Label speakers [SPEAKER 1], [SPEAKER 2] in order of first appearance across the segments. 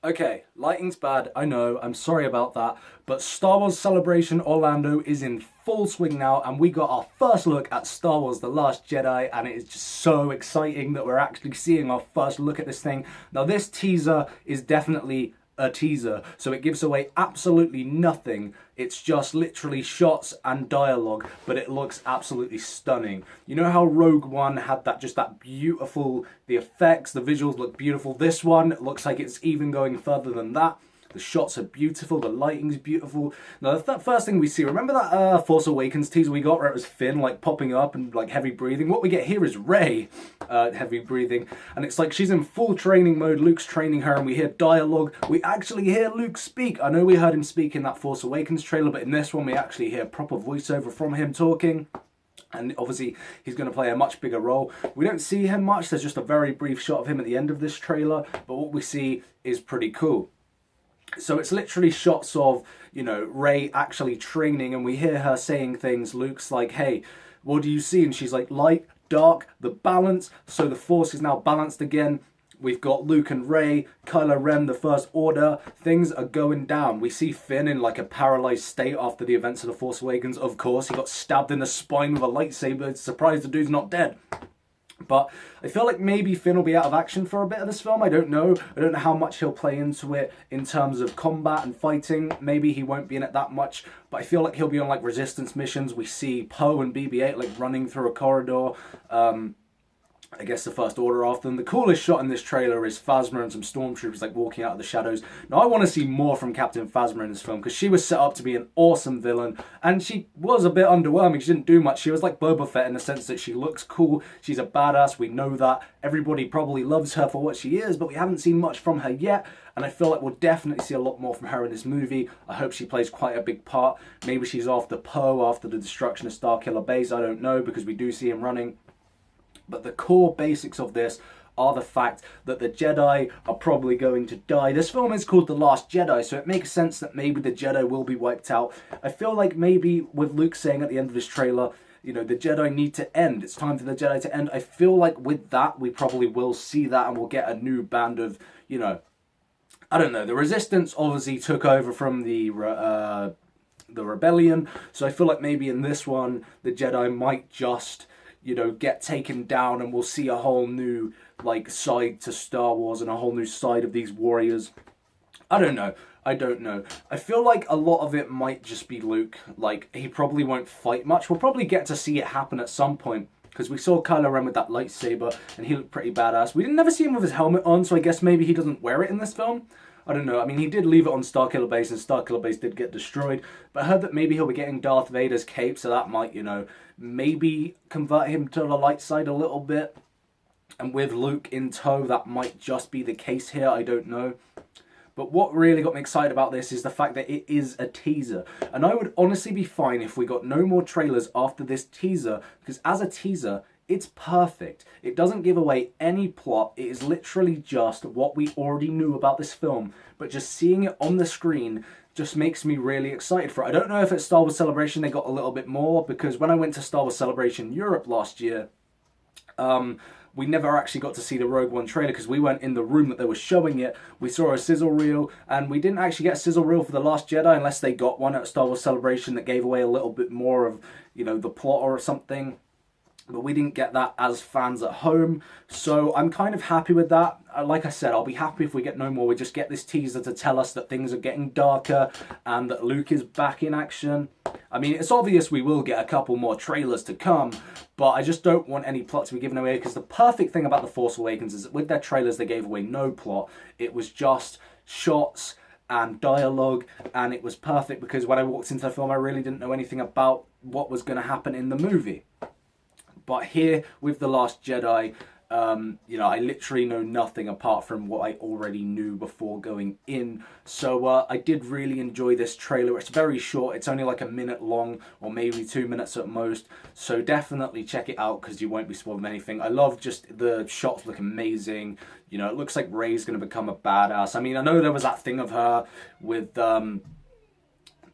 [SPEAKER 1] Okay, lighting's bad, I know, I'm sorry about that, but Star Wars Celebration Orlando is in full swing now, and we got our first look at Star Wars The Last Jedi, and it is just so exciting that we're actually seeing our first look at this thing. Now, this teaser is definitely a teaser, so it gives away absolutely nothing. It's just literally shots and dialogue, but it looks absolutely stunning. You know how Rogue One had that beautiful, the effects, the visuals look beautiful. This one looks like it's even going further than that. The shots are beautiful, the lighting's beautiful. Now, the first thing we see, remember that Force Awakens teaser we got where it was Finn, like, popping up and, like, heavy breathing? What we get here is Rey, heavy breathing. And it's like she's in full training mode, Luke's training her, and we hear dialogue. We actually hear Luke speak. I know we heard him speak in that Force Awakens trailer, but in this one we actually hear proper voiceover from him talking. And obviously, he's going to play a much bigger role. We don't see him much. There's just a very brief shot of him at the end of this trailer. But what we see is pretty cool. So it's literally shots of, Rey actually training, and we hear her saying things. Luke's like, hey, what do you see? And she's like, light, dark, the balance. So the Force is now balanced again. We've got Luke and Rey, Kylo Ren, the First Order. Things are going down. We see Finn in like a paralyzed state after the events of The Force Awakens. Of course, he got stabbed in the spine with a lightsaber. It's surprised the dude's not dead. But I feel like maybe Finn will be out of action for a bit of this film. I don't know. I don't know how much he'll play into it in terms of combat and fighting. Maybe he won't be in it that much. But I feel like he'll be on like resistance missions. We see Poe and BB-8 like running through a corridor. I guess the First Order after them. The coolest shot in this trailer is Phasma and some stormtroopers like walking out of the shadows. Now I want to see more from Captain Phasma in this film because she was set up to be an awesome villain, and she was a bit underwhelming. She didn't do much. She was like Boba Fett in the sense that she looks cool. She's a badass. We know that. Everybody probably loves her for what she is, but we haven't seen much from her yet. And I feel like we'll definitely see a lot more from her in this movie. I hope she plays quite a big part. Maybe she's after Poe after the destruction of Starkiller Base. I don't know, because we do see him running. But the core basics of this are the fact that the Jedi are probably going to die. This film is called The Last Jedi, so it makes sense that maybe the Jedi will be wiped out. I feel like maybe with Luke saying at the end of this trailer, the Jedi need to end. It's time for the Jedi to end. I feel like with that, we probably will see that, and we'll get a new band of, I don't know. The Resistance obviously took over from the Rebellion, so I feel like maybe in this one, the Jedi might just get taken down, and we'll see a whole new side to Star Wars and a whole new side of these warriors. I don't know. I feel like a lot of it might just be Luke. Like, he probably won't fight much. We'll probably get to see it happen at some point, because we saw Kylo Ren with that lightsaber, and he looked pretty badass. We didn't never see him with his helmet on, so I guess maybe he doesn't wear it in this film. I don't know. I mean, he did leave it on Starkiller Base, and Starkiller Base did get destroyed. But I heard that maybe he'll be getting Darth Vader's cape, so that might, maybe convert him to the light side a little bit. And with Luke in tow, that might just be the case here. I don't know. But what really got me excited about this is the fact that it is a teaser. And I would honestly be fine if we got no more trailers after this teaser, because as a teaser, it's perfect. It doesn't give away any plot. It is literally just what we already knew about this film, but just seeing it on the screen just makes me really excited for it. I don't know if at Star Wars Celebration they got a little bit more, because when I went to Star Wars Celebration Europe last year, we never actually got to see the Rogue One trailer because we weren't in the room that they were showing it. We saw a sizzle reel, and we didn't actually get a sizzle reel for The Last Jedi unless they got one at Star Wars Celebration that gave away a little bit more of, the plot or something. But we didn't get that as fans at home, so I'm kind of happy with that. Like I said, I'll be happy if we get no more. We just get this teaser to tell us that things are getting darker and that Luke is back in action. I mean, it's obvious we will get a couple more trailers to come, but I just don't want any plot to be given away, because the perfect thing about The Force Awakens is that with their trailers they gave away no plot. It was just shots and dialogue, and it was perfect because when I walked into the film I really didn't know anything about what was going to happen in the movie. But here, with The Last Jedi, I literally know nothing apart from what I already knew before going in. So I did really enjoy this trailer. It's very short. It's only like a minute long, or maybe 2 minutes at most. So definitely check it out, because you won't be spoiled with anything. I love just the shots look amazing. It looks like Rey's going to become a badass. I mean, I know there was that thing of her with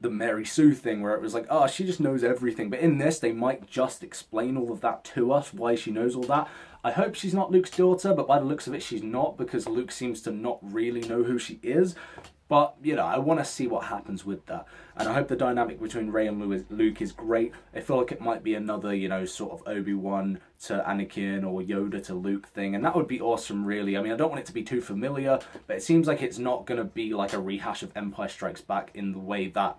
[SPEAKER 1] the Mary Sue thing where it was like, oh, she just knows everything. But in this, they might just explain all of that to us, why she knows all that. I hope she's not Luke's daughter, but by the looks of it, she's not, because Luke seems to not really know who she is. But, you know, I want to see what happens with that. And I hope the dynamic between Rey and Luke is great. I feel like it might be another, you know, sort of Obi-Wan to Anakin or Yoda to Luke thing. And that would be awesome, really. I mean, I don't want it to be too familiar, but it seems like it's not going to be like a rehash of Empire Strikes Back in the way that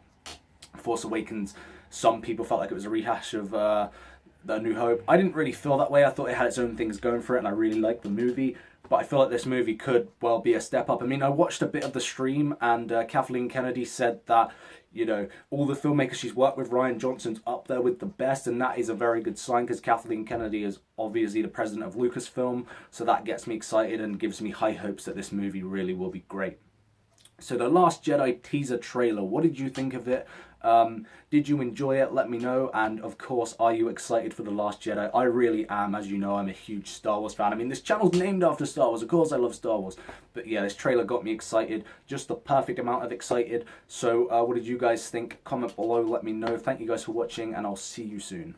[SPEAKER 1] Force Awakens, some people felt like it was a rehash of The New Hope. I didn't really feel that way. I thought it had its own things going for it, and I really liked the movie. But I feel like this movie could well be a step up. I mean, I watched a bit of the stream, and Kathleen Kennedy said that, you know, all the filmmakers she's worked with, Rian Johnson's up there with the best, and that is a very good sign, because Kathleen Kennedy is obviously the president of Lucasfilm, so that gets me excited and gives me high hopes that this movie really will be great. So the Last Jedi teaser trailer, what did you think of it? Did you enjoy it? Let me know. And of course, are you excited for The Last Jedi? I really am. As you know, I'm a huge Star Wars fan. I mean, this channel's named after Star Wars. Of course, I love Star Wars. But yeah, this trailer got me excited. Just the perfect amount of excited. So what did you guys think? Comment below. Let me know. Thank you guys for watching, and I'll see you soon.